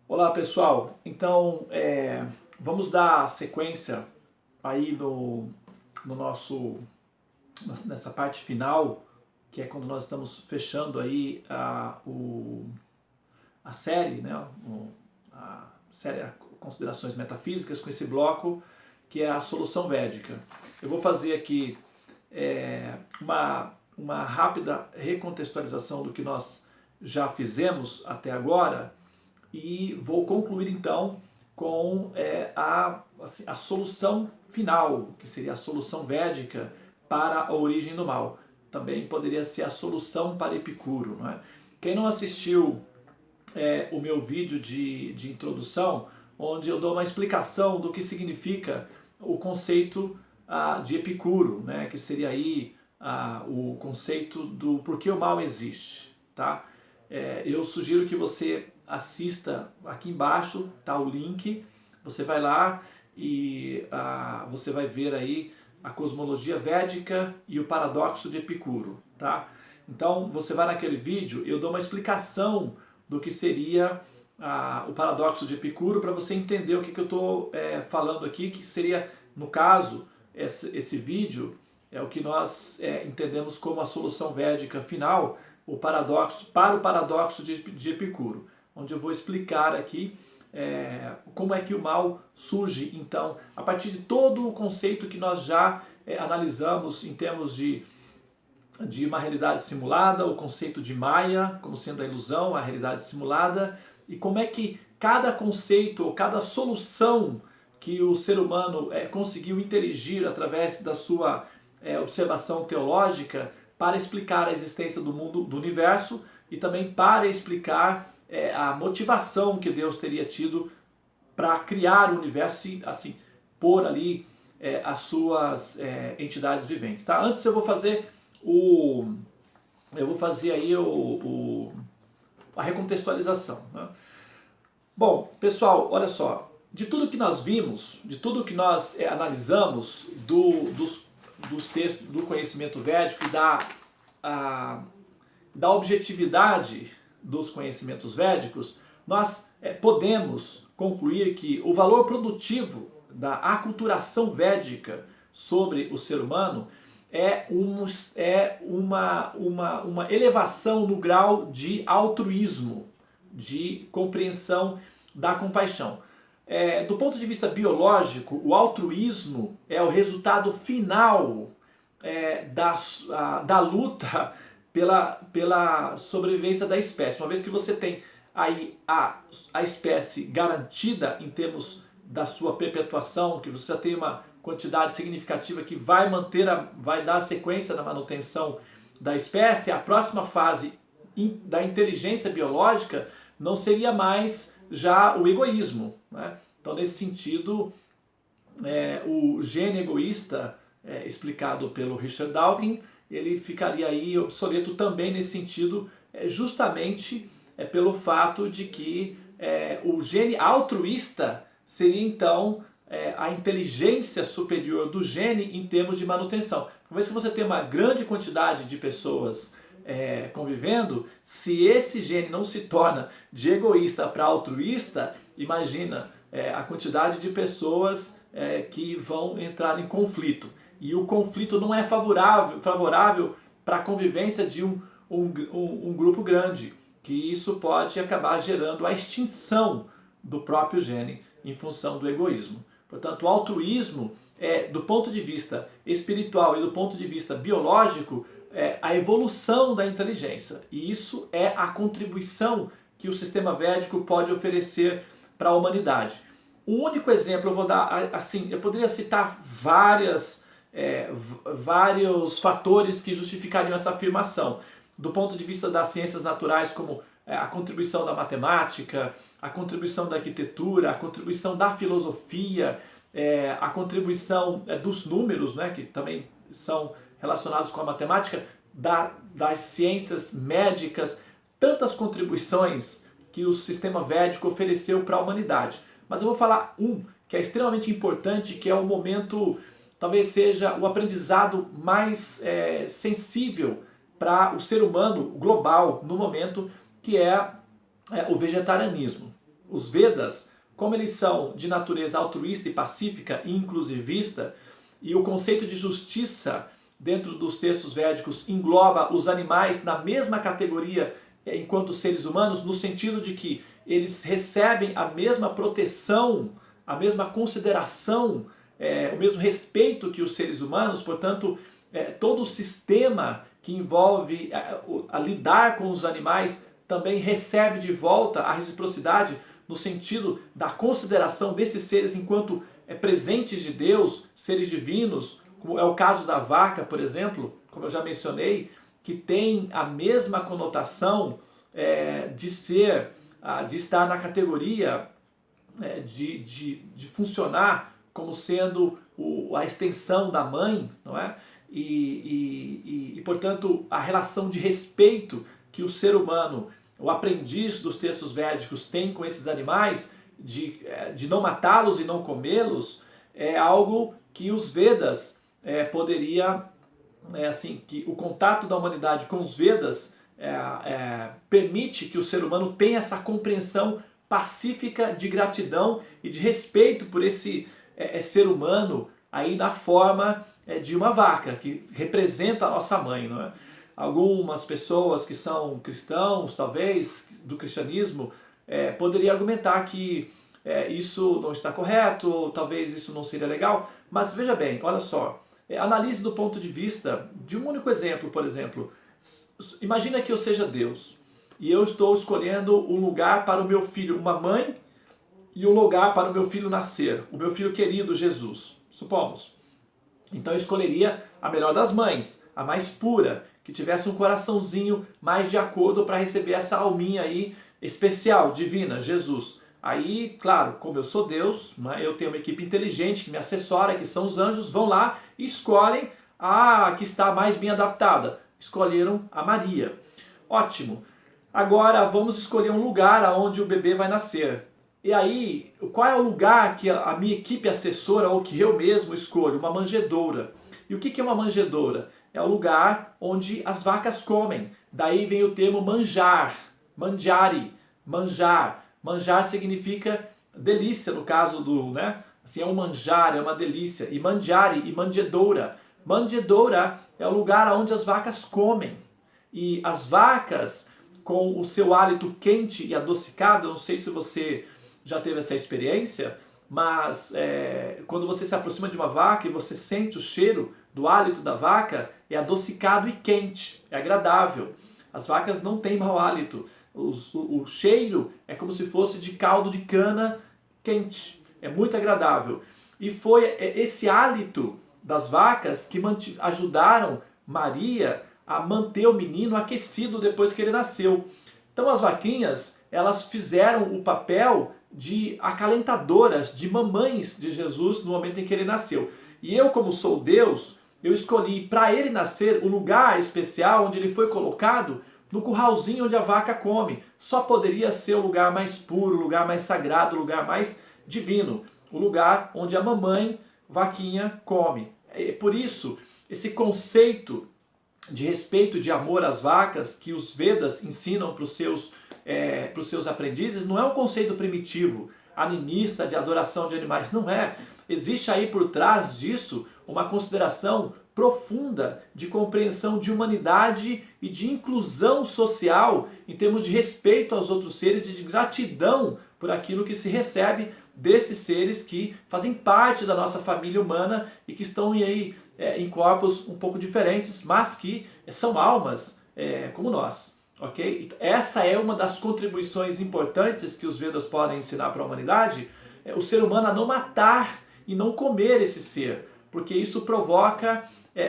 Olá pessoal, então vamos dar sequência aí no nosso, nessa parte final, que é quando nós estamos fechando aí a série, né, a série Considerações Metafísicas, com esse bloco que é a solução védica. Eu vou fazer aqui uma rápida recontextualização do que nós já fizemos até agora, e vou concluir então com a solução final, que seria a solução védica para a origem do mal. Também poderia ser a solução para Epicuro. Não é? Quem não assistiu o meu vídeo de introdução, onde eu dou uma explicação do que significa o conceito de Epicuro, né? Que seria aí o conceito do porquê o mal existe. Tá? Eu sugiro que você assista aqui embaixo, tá o link, você vai lá e você vai ver aí a cosmologia védica e o paradoxo de Epicuro, tá? Então você vai naquele vídeo, eu dou uma explicação do que seria o paradoxo de Epicuro para você entender o que eu estou falando aqui, que seria, no caso, esse vídeo é o que nós entendemos como a solução védica final, o paradoxo de Epicuro, onde eu vou explicar aqui como é que o mal surge, então, a partir de todo o conceito que nós já analisamos em termos de uma realidade simulada, o conceito de Maya como sendo a ilusão, a realidade simulada, e como é que cada conceito ou cada solução que o ser humano conseguiu inteligir através da sua observação teológica para explicar a existência do mundo, do universo, e também para explicar a motivação que Deus teria tido para criar o universo e assim pôr ali as suas entidades viventes. Tá? Antes eu vou fazer aí a recontextualização. Né? Bom, pessoal, olha só, de tudo que nós vimos, de tudo que nós analisamos dos textos do conhecimento védico e da objetividade dos conhecimentos védicos, nós podemos concluir que o valor produtivo da aculturação védica sobre o ser humano é uma elevação no grau de altruísmo, de compreensão da compaixão. Do ponto de vista biológico, o altruísmo é o resultado final da luta pela sobrevivência da espécie. Uma vez que você tem aí a espécie garantida em termos da sua perpetuação, que você tem uma quantidade significativa que vai dar sequência na manutenção da espécie, a próxima fase da inteligência biológica não seria mais já o egoísmo. Né? Então, nesse sentido, o gene egoísta, explicado pelo Richard Dawkins, ele ficaria aí obsoleto também nesse sentido, justamente pelo fato de que o gene altruísta seria então a inteligência superior do gene em termos de manutenção. Uma vez que você tem uma grande quantidade de pessoas convivendo, se esse gene não se torna de egoísta para altruísta, imagina a quantidade de pessoas que vão entrar em conflito. E o conflito não é favorável para a convivência de um grupo grande, que isso pode acabar gerando a extinção do próprio gene em função do egoísmo. Portanto, o altruísmo do ponto de vista espiritual e do ponto de vista biológico, a evolução da inteligência. E isso é a contribuição que o sistema védico pode oferecer para a humanidade. Um único exemplo eu vou dar, assim, eu poderia citar vários fatores que justificariam essa afirmação. Do ponto de vista das ciências naturais, como a contribuição da matemática, a contribuição da arquitetura, a contribuição da filosofia, a contribuição dos números, né, que também são relacionados com a matemática, das ciências médicas, tantas contribuições que o sistema védico ofereceu para a humanidade. Mas eu vou falar que é extremamente importante, que é o momento, talvez seja o aprendizado mais sensível para o ser humano global no momento, que é o vegetarianismo. os Vedas, como eles são de natureza altruísta e pacífica e inclusivista, e o conceito de justiça dentro dos textos védicos engloba os animais na mesma categoria enquanto seres humanos, no sentido de que eles recebem a mesma proteção, a mesma consideração, o mesmo respeito que os seres humanos. Portanto, todo o sistema que envolve a lidar com os animais também recebe de volta a reciprocidade no sentido da consideração desses seres enquanto presentes de Deus, seres divinos, como é o caso da vaca, por exemplo, como eu já mencionei, que tem a mesma conotação de estar na categoria de funcionar como sendo a extensão da mãe, não é? E, portanto, a relação de respeito que o ser humano, o aprendiz dos textos védicos, tem com esses animais, de não matá-los e não comê-los, é algo que os Vedas poderia, que o contato da humanidade com os Vedas permite que o ser humano tenha essa compreensão pacífica de gratidão e de respeito por esse ser humano aí na forma de uma vaca, que representa a nossa mãe, não é? Algumas pessoas que são cristãos, talvez, do cristianismo, poderiam argumentar que isso não está correto, talvez isso não seria legal, mas veja bem, olha só, analise do ponto de vista de um único exemplo. Por exemplo, imagina que eu seja Deus e eu estou escolhendo um lugar para o meu filho, uma mãe, e um lugar para o meu filho nascer, o meu filho querido Jesus, supomos. Então eu escolheria a melhor das mães, a mais pura, que tivesse um coraçãozinho mais de acordo para receber essa alminha aí especial, divina, Jesus. Aí, claro, como eu sou Deus, né, eu tenho uma equipe inteligente que me assessora, que são os anjos, vão lá e escolhem a que está mais bem adaptada. Escolheram a Maria. Ótimo. Agora vamos escolher um lugar onde o bebê vai nascer. E aí, qual é o lugar que a minha equipe assessora ou que eu mesmo escolho? Uma manjedoura. E o que é uma manjedoura? É o lugar onde as vacas comem. Daí vem o termo manjar, manjari, manjar. Manjar significa delícia, no caso do, né? Assim, é um manjar, é uma delícia. E manjari e manjedoura. Manjedoura é o lugar onde as vacas comem. E as vacas, com o seu hálito quente e adocicado, eu não sei se você já teve essa experiência, mas quando você se aproxima de uma vaca e você sente o cheiro do hálito da vaca, é adocicado e quente, é agradável. As vacas não têm mau hálito. O cheiro é como se fosse de caldo de cana quente. É muito agradável. E foi esse hálito das vacas que ajudaram Maria a manter o menino aquecido depois que ele nasceu. Então as vaquinhas, elas fizeram o papel de acalentadoras, de mamães de Jesus no momento em que ele nasceu. E eu, como sou Deus, eu escolhi para ele nascer o lugar especial onde ele foi colocado, no curralzinho onde a vaca come. Só poderia ser o lugar mais puro, o lugar mais sagrado, o lugar mais divino. O lugar onde a mamãe vaquinha come. Por isso, esse conceito de respeito, de amor às vacas, que os Vedas ensinam para os seus aprendizes, não é um conceito primitivo, animista, de adoração de animais. Não é. Existe aí por trás disso uma consideração profunda de compreensão de humanidade e de inclusão social em termos de respeito aos outros seres e de gratidão por aquilo que se recebe desses seres que fazem parte da nossa família humana e que estão aí em corpos um pouco diferentes, mas que são almas como nós. Ok? Essa é uma das contribuições importantes que os Vedas podem ensinar para a humanidade, o ser humano a não matar e não comer esse ser, porque isso provoca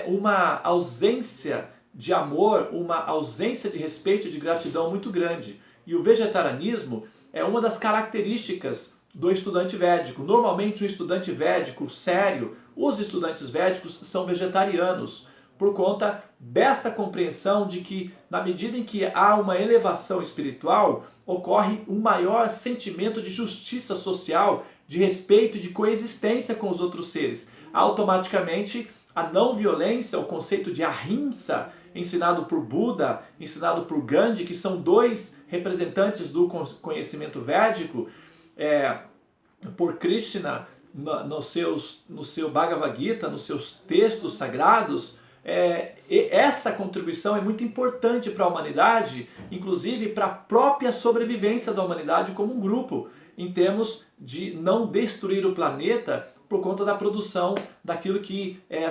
uma ausência de amor, uma ausência de respeito e de gratidão muito grande. E o vegetarianismo é uma das características do estudante védico. Normalmente um estudante védico sério, os estudantes védicos são vegetarianos, por conta dessa compreensão de que, na medida em que há uma elevação espiritual, ocorre um maior sentimento de justiça social, de respeito e de coexistência com os outros seres. Automaticamente, a não violência, o conceito de ahimsa, ensinado por Buda, ensinado por Gandhi, que são dois representantes do conhecimento védico, por Krishna no seu Bhagavad Gita, nos seus textos sagrados. Essa contribuição é muito importante para a humanidade, inclusive para a própria sobrevivência da humanidade como um grupo, em termos de não destruir o planeta por conta da produção daquilo que é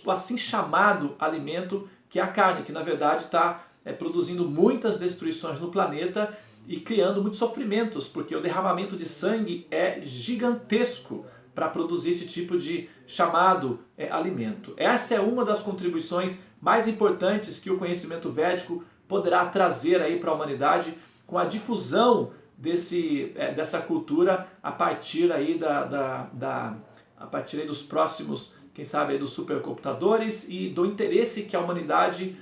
o assim chamado alimento, que é a carne, que na verdade está produzindo muitas destruições no planeta e criando muitos sofrimentos, porque o derramamento de sangue é gigantesco para produzir esse tipo de chamado alimento. Essa é uma das contribuições mais importantes que o conhecimento védico poderá trazer aí para a humanidade, com a difusão dessa cultura a partir aí a partir aí dos próximos, quem sabe, aí dos supercomputadores, e do interesse que a humanidade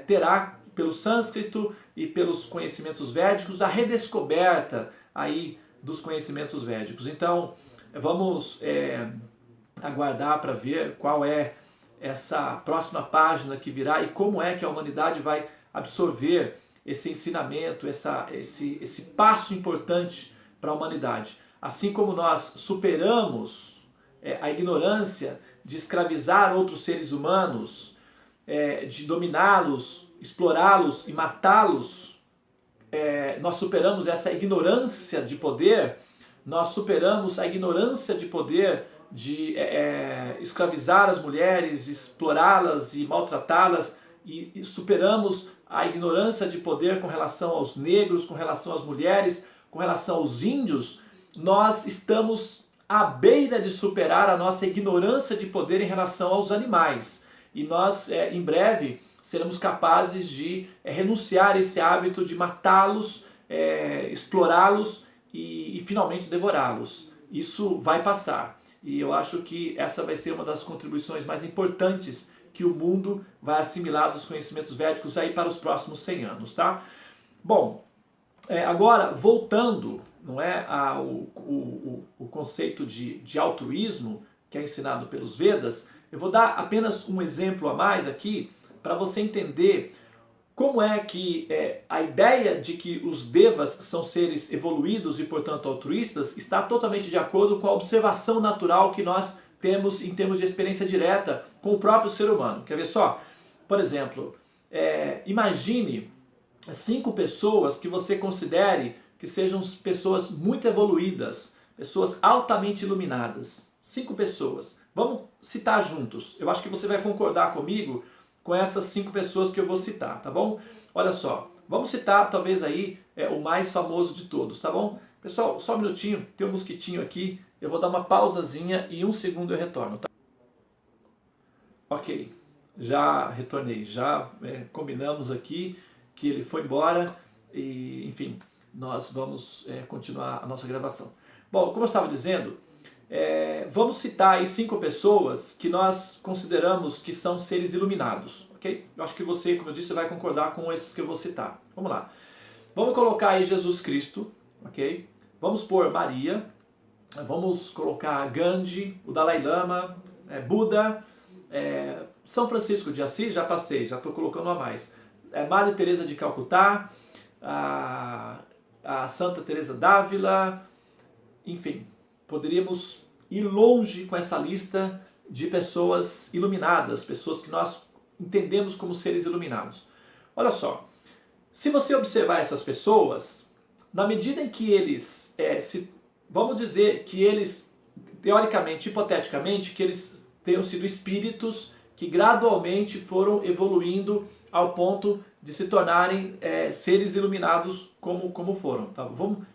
terá pelo sânscrito e pelos conhecimentos védicos, a redescoberta aí dos conhecimentos védicos. Então, vamos aguardar para ver qual é essa próxima página que virá e como é que a humanidade vai absorver esse ensinamento, esse passo importante para a humanidade. Assim como nós superamos a ignorância de escravizar outros seres humanos, de dominá-los, explorá-los e matá-los, nós superamos essa ignorância de poder, nós superamos a ignorância de poder de escravizar as mulheres, explorá-las e maltratá-las, e superamos a ignorância de poder com relação aos negros, com relação às mulheres, com relação aos índios. Nós estamos à beira de superar a nossa ignorância de poder em relação aos animais. E nós, em breve, seremos capazes de renunciar a esse hábito de matá-los, explorá-los e finalmente devorá-los. Isso vai passar. E eu acho que essa vai ser uma das contribuições mais importantes que o mundo vai assimilar dos conhecimentos védicos aí para os próximos 100 anos, tá? Bom, agora voltando, não é, o conceito de altruísmo que é ensinado pelos Vedas, eu vou dar apenas um exemplo a mais aqui para você entender como é que a ideia de que os devas são seres evoluídos e, portanto, altruístas está totalmente de acordo com a observação natural que nós temos em termos de experiência direta com o próprio ser humano. Quer ver só? Por exemplo, imagine 5 pessoas que você considere que sejam pessoas muito evoluídas, pessoas altamente iluminadas. 5 pessoas. Vamos citar juntos. Eu acho que você vai concordar comigo com essas 5 pessoas que eu vou citar, tá bom? Olha só, vamos citar talvez aí o mais famoso de todos, tá bom? Pessoal, só um minutinho, tem um mosquitinho aqui, eu vou dar uma pausazinha e 1 segundo eu retorno, tá? Ok, já retornei, já combinamos aqui que ele foi embora e, enfim, nós vamos continuar a nossa gravação. Bom, como eu estava dizendo, vamos citar aí 5 pessoas que nós consideramos que são seres iluminados, ok? Eu acho que você, como eu disse, vai concordar com esses que eu vou citar. Vamos lá. Vamos colocar aí Jesus Cristo, ok? Vamos pôr Maria, vamos colocar Gandhi, o Dalai Lama, Buda, São Francisco de Assis, já passei, já estou colocando a mais. Madre Teresa de Calcutá, a Santa Teresa d'Ávila, enfim, poderíamos ir longe com essa lista de pessoas iluminadas, pessoas que nós entendemos como seres iluminados. Olha só, se você observar essas pessoas, na medida em que eles, vamos dizer que eles, teoricamente, hipoteticamente, que eles tenham sido espíritos que gradualmente foram evoluindo ao ponto de se tornarem seres iluminados como foram. Tá?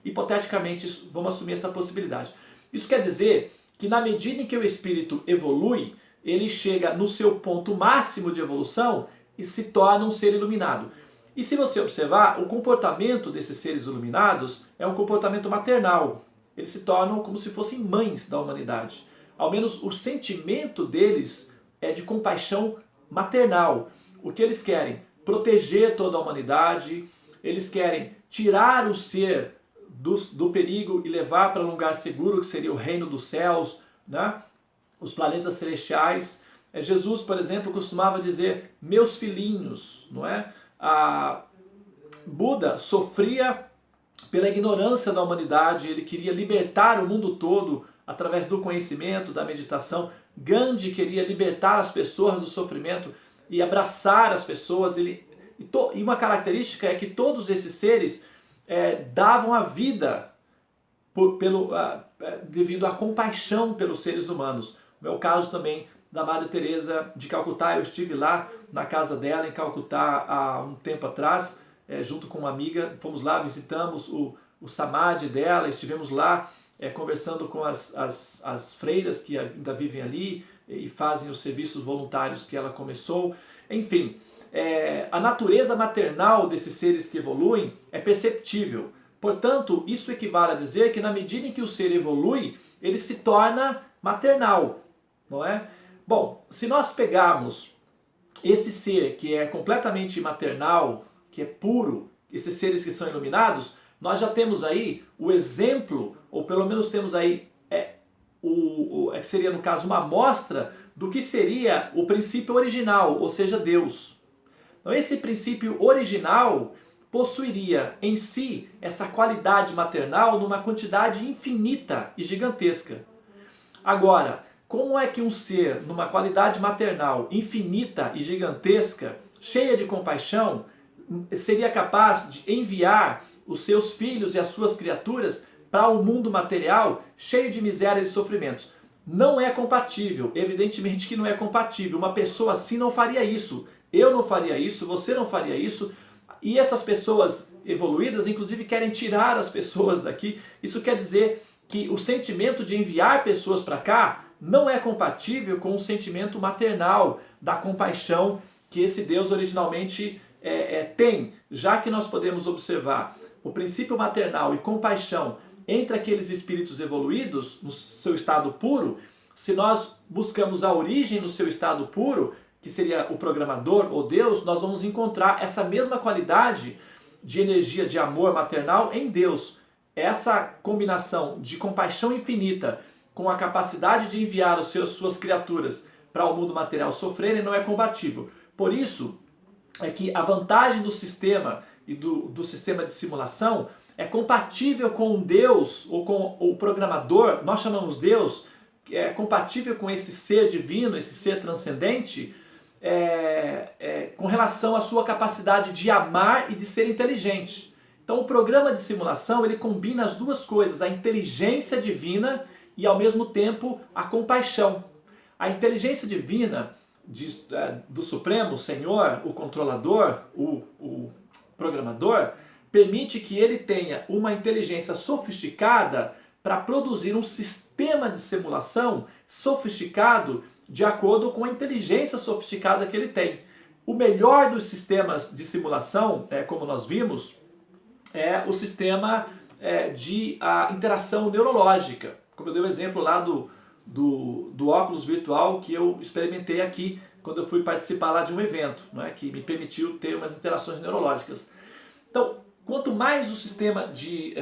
Hipoteticamente, vamos assumir essa possibilidade. Isso quer dizer que na medida em que o espírito evolui, ele chega no seu ponto máximo de evolução e se torna um ser iluminado. E se você observar, o comportamento desses seres iluminados é um comportamento maternal. Eles se tornam como se fossem mães da humanidade. Ao menos o sentimento deles é de compaixão maternal. O que eles querem? Proteger toda a humanidade, eles querem tirar o ser do perigo e levar para um lugar seguro, que seria o reino dos céus, né? Os planetas celestiais. Jesus, por exemplo, costumava dizer meus filhinhos, não é? Buda sofria pela ignorância da humanidade, ele queria libertar o mundo todo através do conhecimento, da meditação. Gandhi queria libertar as pessoas do sofrimento e abraçar as pessoas. E uma característica é que todos esses seres davam a vida devido à compaixão pelos seres humanos. No meu caso também da Madre Teresa de Calcutá, eu estive lá na casa dela em Calcutá há um tempo atrás, junto com uma amiga, fomos lá, visitamos o samadhi dela, estivemos lá conversando com as freiras que ainda vivem ali e fazem os serviços voluntários que ela começou. Enfim, a natureza maternal desses seres que evoluem é perceptível. Portanto, isso equivale a dizer que na medida em que o ser evolui, ele se torna maternal, não é? Bom, se nós pegarmos esse ser que é completamente maternal, que é puro, esses seres que são iluminados, nós já temos aí o exemplo, ou pelo menos temos aí, que seria no caso uma amostra do que seria o princípio original, ou seja, Deus. Então esse princípio original possuiria em si essa qualidade maternal numa quantidade infinita e gigantesca. Agora, como é que um ser numa qualidade maternal infinita e gigantesca, cheia de compaixão, seria capaz de enviar os seus filhos e as suas criaturas para um mundo material cheio de miséria e sofrimentos? Não é compatível, evidentemente que não é compatível. Uma pessoa assim não faria isso, eu não faria isso, você não faria isso. E essas pessoas evoluídas, inclusive, querem tirar as pessoas daqui. Isso quer dizer que o sentimento de enviar pessoas para cá não é compatível com o sentimento maternal da compaixão que esse Deus originalmente tem. Já que nós podemos observar o princípio maternal e compaixão entre aqueles espíritos evoluídos no seu estado puro, se nós buscamos a origem no seu estado puro, que seria o programador ou Deus, nós vamos encontrar essa mesma qualidade de energia de amor maternal em Deus. Essa combinação de compaixão infinita com a capacidade de enviar suas criaturas para o mundo material sofrerem não é compatível. Por isso é que a vantagem do sistema e do sistema de simulação é compatível com Deus ou com o programador, nós chamamos Deus, que é compatível com esse ser divino, esse ser transcendente, com relação à sua capacidade de amar e de ser inteligente. Então o programa de simulação ele combina as duas coisas, a inteligência divina e ao mesmo tempo a compaixão. A inteligência divina do Supremo Senhor, o controlador, o programador, permite que ele tenha uma inteligência sofisticada para produzir um sistema de simulação sofisticado de acordo com a inteligência sofisticada que ele tem. O melhor dos sistemas de simulação, como nós vimos, é o sistema de interação neurológica. Como eu dei o exemplo lá do óculos virtual que eu experimentei aqui quando eu fui participar lá de um evento, que me permitiu ter umas interações neurológicas. Então, quanto mais o sistema de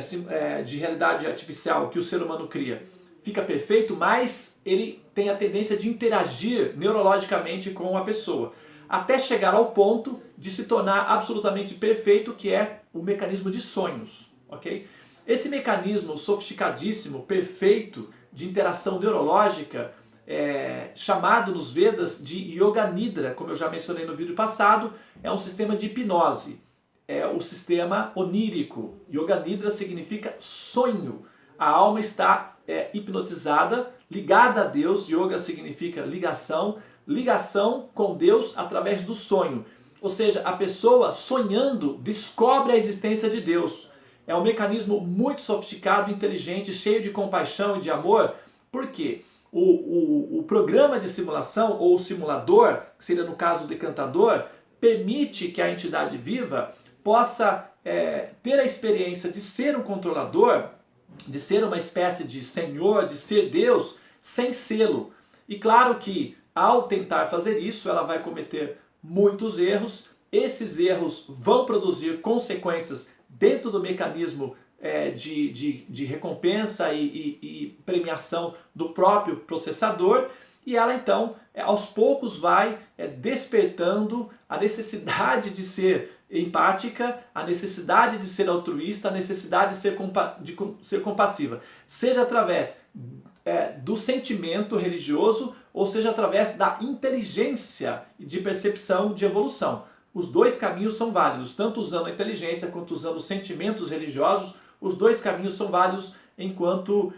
realidade artificial que o ser humano cria fica perfeito, mais ele tem a tendência de interagir neurologicamente com a pessoa, até chegar ao ponto de se tornar absolutamente perfeito, que é o mecanismo de sonhos. Okay? Esse mecanismo sofisticadíssimo, perfeito, de interação neurológica, chamado nos Vedas de Yoga Nidra, como eu já mencionei no vídeo passado, é um sistema de hipnose. É o sistema onírico. Yoga Nidra significa sonho. A alma está hipnotizada, ligada a Deus. Yoga significa ligação. Ligação com Deus através do sonho. Ou seja, a pessoa sonhando descobre a existência de Deus. É um mecanismo muito sofisticado, inteligente, cheio de compaixão e de amor. Por quê? O programa de simulação, ou o simulador, que seria no caso o decantador, permite que a entidade viva possa ter a experiência de ser um controlador, de ser uma espécie de senhor, de ser Deus, sem sê-lo. E claro que ao tentar fazer isso, ela vai cometer muitos erros. Esses erros vão produzir consequências dentro do mecanismo de recompensa e premiação do próprio processador. e ela então, aos poucos vai despertando a necessidade de ser empática, a necessidade de ser altruísta, a necessidade de ser compassiva, seja através do sentimento religioso ou seja através da inteligência de percepção de evolução. Os dois caminhos são válidos, tanto usando a inteligência quanto usando os sentimentos religiosos, os dois caminhos são válidos enquanto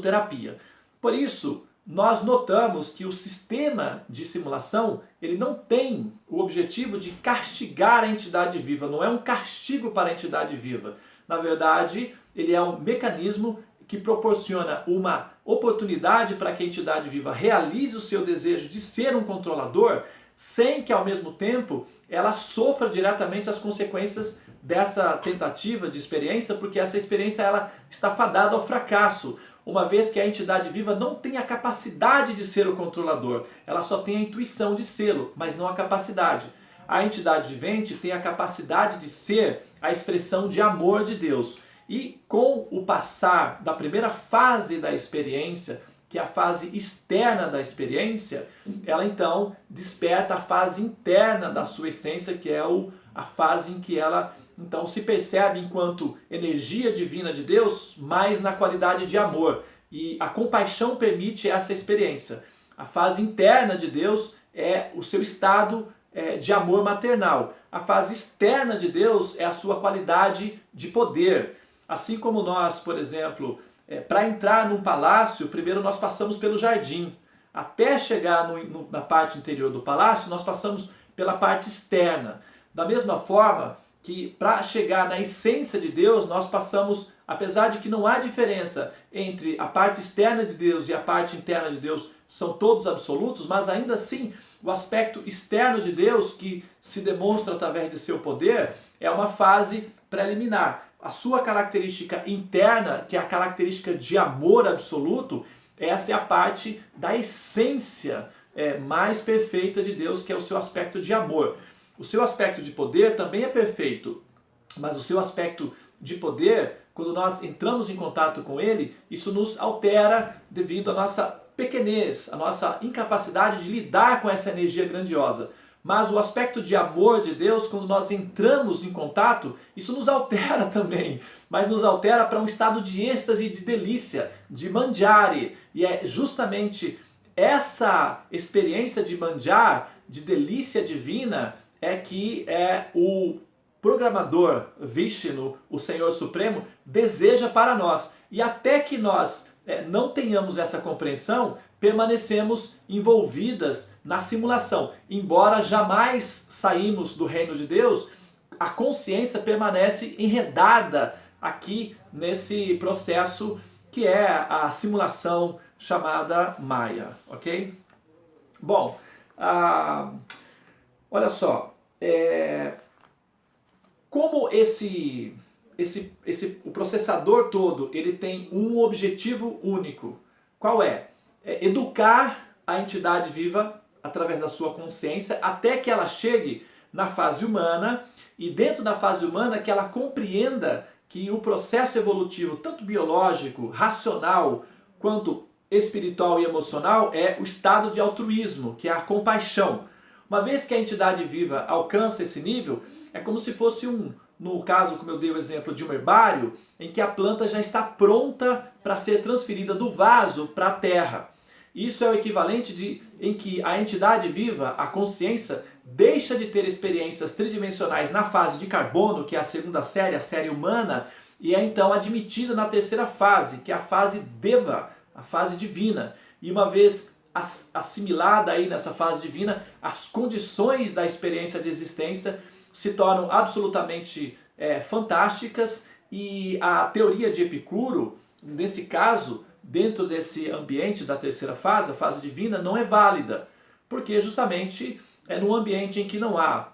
terapia. Por isso, nós notamos que o sistema de simulação ele não tem o objetivo de castigar a entidade viva, não é um castigo para a entidade viva. Na verdade, ele é um mecanismo que proporciona uma oportunidade para que a entidade viva realize o seu desejo de ser um controlador, sem que ao mesmo tempo ela sofra diretamente as consequências dessa tentativa de experiência, porque essa experiência ela está fadada ao fracasso, uma vez que a entidade viva não tem a capacidade de ser o controlador, ela só tem a intuição de sê-lo, mas não a capacidade. A entidade vivente tem a capacidade de ser a expressão de amor de Deus. E com o passar da primeira fase da experiência, que é a fase externa da experiência, ela então desperta a fase interna da sua essência, que é a fase em que ela então se percebe enquanto energia divina de Deus, mas na qualidade de amor. E a compaixão permite essa experiência. A fase interna de Deus é o seu estado de amor maternal. A fase externa de Deus é a sua qualidade de poder. Assim como nós, por exemplo, para entrar num palácio, primeiro nós passamos pelo jardim. Até chegar na parte interior do palácio, nós passamos pela parte externa. Da mesma forma que para chegar na essência de Deus, nós passamos, apesar de que não há diferença entre a parte externa de Deus e a parte interna de Deus, são todos absolutos, mas ainda assim o aspecto externo de Deus, que se demonstra através de seu poder, é uma fase preliminar. A sua característica interna, que é a característica de amor absoluto, essa é a parte da essência mais perfeita de Deus, que é o seu aspecto de amor. O seu aspecto de poder também é perfeito, mas o seu aspecto de poder, quando nós entramos em contato com ele, isso nos altera devido à nossa pequenez, à nossa incapacidade de lidar com essa energia grandiosa. Mas o aspecto de amor de Deus, quando nós entramos em contato, isso nos altera também, mas nos altera para um estado de êxtase, de delícia, de manjari. E é justamente essa experiência de manjar, de delícia divina, que o programador Vishnu, o Senhor Supremo, deseja para nós. E até que nós não tenhamos essa compreensão, permanecemos envolvidas na simulação. Embora jamais saímos do reino de Deus, a consciência permanece enredada aqui nesse processo que é a simulação chamada Maya, ok? Bom, olha só, como o processador todo ele tem um objetivo único, qual é? Educar a entidade viva através da sua consciência até que ela chegue na fase humana e dentro da fase humana que ela compreenda que o processo evolutivo, tanto biológico, racional, quanto espiritual e emocional é o estado de altruísmo, que é a compaixão. Uma vez que a entidade viva alcança esse nível, é como se fosse no caso, como eu dei o exemplo de um herbário, em que a planta já está pronta para ser transferida do vaso para a terra. Isso é o equivalente em que a entidade viva, a consciência, deixa de ter experiências tridimensionais na fase de carbono, que é a segunda série, a série humana, e é então admitida na terceira fase, que é a fase Deva, a fase divina. E uma vez assimilada aí nessa fase divina, as condições da experiência de existência se tornam absolutamente fantásticas, e a teoria de Epicuro, nesse caso, dentro desse ambiente da terceira fase, a fase divina, não é válida, porque justamente é num ambiente em que não há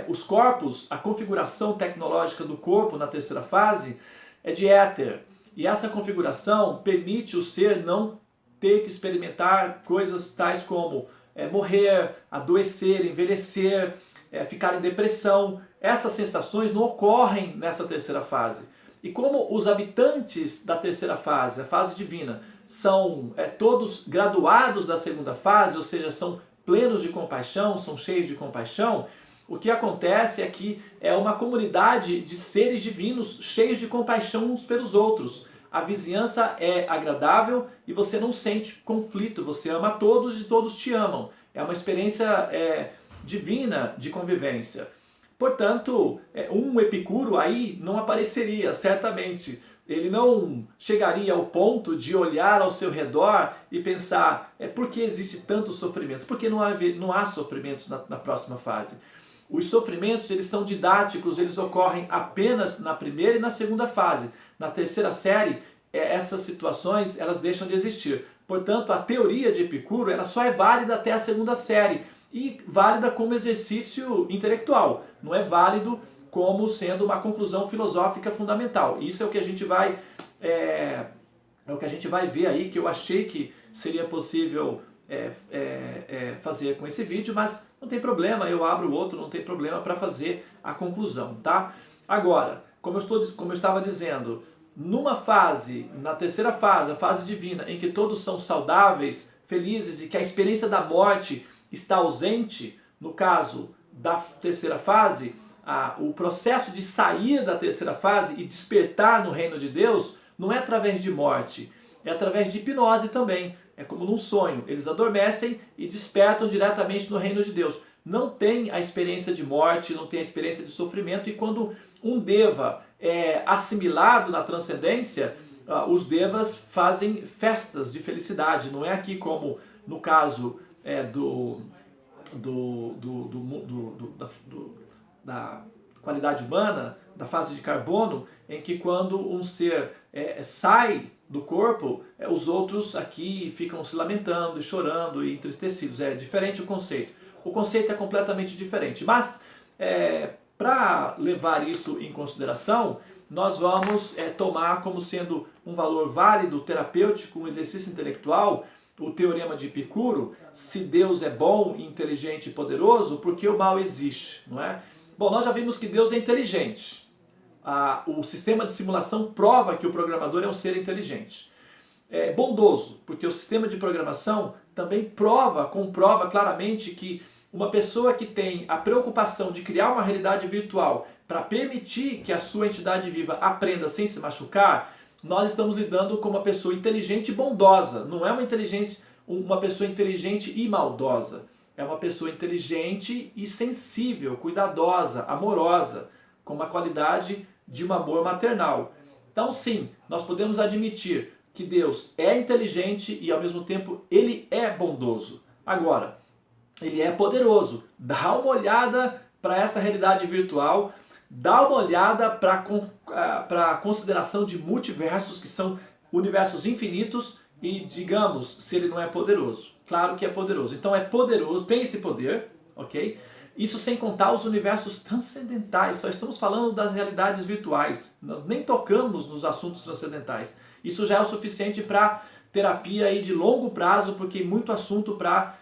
os corpos, a configuração tecnológica do corpo na terceira fase é de éter, e essa configuração permite o ser não ter que experimentar coisas tais como morrer, adoecer, envelhecer, ficar em depressão. Essas sensações não ocorrem nessa terceira fase. E como os habitantes da terceira fase, a fase divina, são todos graduados da segunda fase, ou seja, são plenos de compaixão, são cheios de compaixão, o que acontece é que é uma comunidade de seres divinos cheios de compaixão uns pelos outros. A vizinhança é agradável e você não sente conflito, você ama todos e todos te amam. É uma experiência divina de convivência. Portanto, um Epicuro aí não apareceria, certamente. Ele não chegaria ao ponto de olhar ao seu redor e pensar por que existe tanto sofrimento? Por que não há sofrimentos na próxima fase? Os sofrimentos, eles são didáticos, eles ocorrem apenas na primeira e na segunda fase. Na terceira série, essas situações elas deixam de existir. Portanto, a teoria de Epicuro ela só é válida até a segunda série e válida como exercício intelectual. Não é válido como sendo uma conclusão filosófica fundamental. Isso é o que a gente vai ver aí, que eu achei que seria possível fazer com esse vídeo, mas não tem problema, eu abro outro, não tem problema para fazer a conclusão, tá? Agora, como eu estava dizendo, na terceira fase, a fase divina, em que todos são saudáveis, felizes e que a experiência da morte está ausente, no caso da terceira fase, o processo de sair da terceira fase e despertar no reino de Deus não é através de morte, é através de hipnose também. É como num sonho, eles adormecem e despertam diretamente no reino de Deus. Não tem a experiência de morte, não tem a experiência de sofrimento, e quando um deva é assimilado na transcendência, os devas fazem festas de felicidade. Não é aqui como no caso da qualidade humana, da fase de carbono, em que quando um ser sai do corpo, os outros aqui ficam se lamentando, chorando e entristecidos. É diferente o conceito. O conceito é completamente diferente. Mas, para levar isso em consideração, nós vamos tomar como sendo um valor válido, terapêutico, um exercício intelectual, o teorema de Epicuro: se Deus é bom, inteligente e poderoso, por que o mal existe? Não é? Bom, nós já vimos que Deus é inteligente. O sistema de simulação prova que o programador é um ser inteligente. É bondoso, porque o sistema de programação também comprova claramente que uma pessoa que tem a preocupação de criar uma realidade virtual para permitir que a sua entidade viva aprenda sem se machucar, nós estamos lidando com uma pessoa inteligente e bondosa. Não é uma pessoa inteligente e maldosa. É uma pessoa inteligente e sensível, cuidadosa, amorosa, com uma qualidade de um amor maternal. Então sim, nós podemos admitir que Deus é inteligente e ao mesmo tempo Ele é bondoso. Agora, Ele é poderoso. Dá uma olhada para essa realidade virtual, dá uma olhada para a consideração de multiversos, que são universos infinitos, e digamos se Ele não é poderoso. Claro que é poderoso. Então é poderoso, tem esse poder, ok? Isso sem contar os universos transcendentais, só estamos falando das realidades virtuais, nós nem tocamos nos assuntos transcendentais. Isso já é o suficiente para terapia aí de longo prazo, porque muito assunto para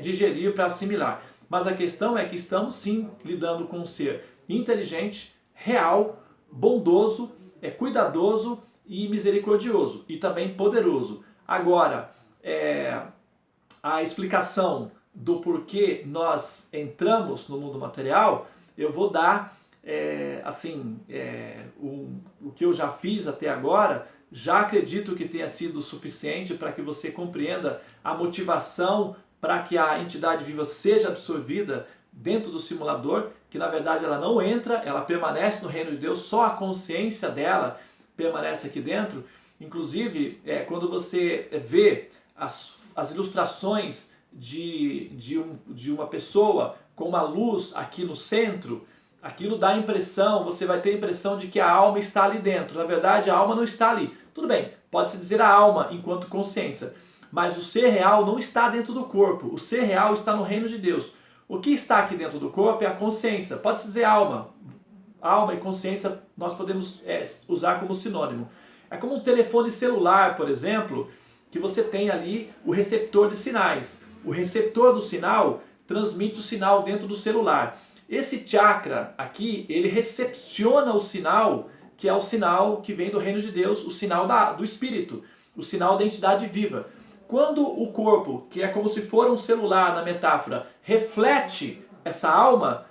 digerir, para assimilar. Mas a questão é que estamos sim lidando com um ser inteligente, real, bondoso, cuidadoso e misericordioso, e também poderoso. Agora, a explicação do porquê nós entramos no mundo material, eu vou dar, o que eu já fiz até agora. Já acredito que tenha sido suficiente para que você compreenda a motivação para que a entidade viva seja absorvida dentro do simulador, que na verdade ela não entra, ela permanece no reino de Deus, só a consciência dela permanece aqui dentro. Inclusive, quando você vê as ilustrações de uma pessoa com uma luz aqui no centro, aquilo dá a impressão, você vai ter a impressão de que a alma está ali dentro. Na verdade, a alma não está ali. Tudo bem, pode-se dizer a alma enquanto consciência, mas o ser real não está dentro do corpo. O ser real está no reino de Deus. O que está aqui dentro do corpo é a consciência. Pode-se dizer alma. Alma e consciência nós podemos usar como sinônimo. É como um telefone celular, por exemplo, que você tem ali o receptor de sinais. O receptor do sinal transmite o sinal dentro do celular. Esse chakra aqui, ele recepciona o sinal que é o sinal que vem do reino de Deus, o sinal do Espírito, o sinal da entidade viva. Quando o corpo, que é como se for um celular na metáfora, reflete essa alma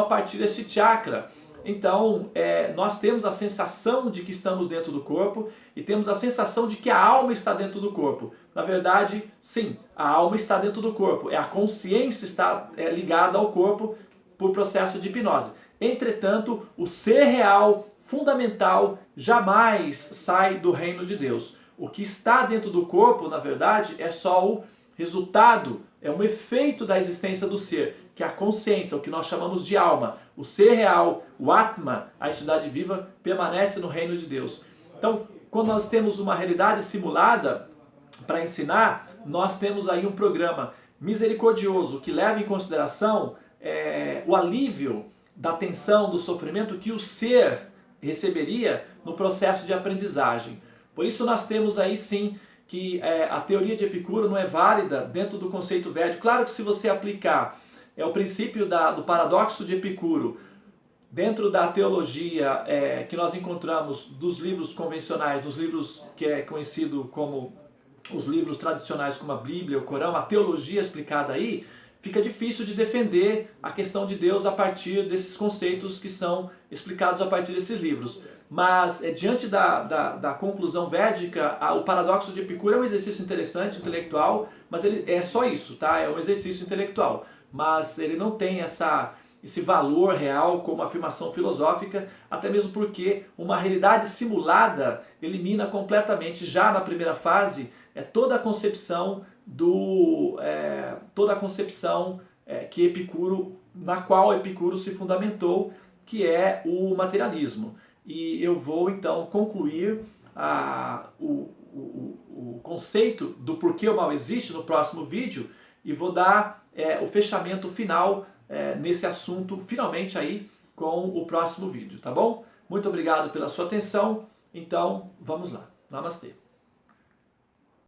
a partir desse chakra. Então, nós temos a sensação de que estamos dentro do corpo e temos a sensação de que a alma está dentro do corpo. Na verdade, sim, a alma está dentro do corpo. A consciência está ligada ao corpo por processo de hipnose. Entretanto, o ser real, fundamental, jamais sai do reino de Deus. O que está dentro do corpo, na verdade, é só o resultado, é um efeito da existência do ser, que é a consciência, o que nós chamamos de alma. O ser real, o Atma, a entidade viva, permanece no reino de Deus. Então, quando nós temos uma realidade simulada para ensinar, nós temos aí um programa misericordioso que leva em consideração o alívio da tensão, do sofrimento que o ser receberia no processo de aprendizagem. Por isso nós temos aí sim que a teoria de Epicuro não é válida dentro do conceito védico. Claro que se você aplicar o princípio do paradoxo de Epicuro dentro da teologia que nós encontramos dos livros convencionais, dos livros que é conhecido como os livros tradicionais como a Bíblia, o Corão, a teologia explicada aí, fica difícil de defender a questão de Deus a partir desses conceitos que são explicados a partir desses livros. Mas, diante da conclusão védica, o paradoxo de Epicuro é um exercício interessante, intelectual, mas ele é só isso, tá? É um exercício intelectual. Mas ele não tem esse valor real como afirmação filosófica, até mesmo porque uma realidade simulada elimina completamente, já na primeira fase, toda a concepção que Epicuro, na qual Epicuro se fundamentou, que é o materialismo. E eu vou então concluir o conceito do porquê o mal existe no próximo vídeo e vou dar o fechamento final nesse assunto, finalmente aí com o próximo vídeo, tá bom? Muito obrigado pela sua atenção, então vamos lá. Namastê.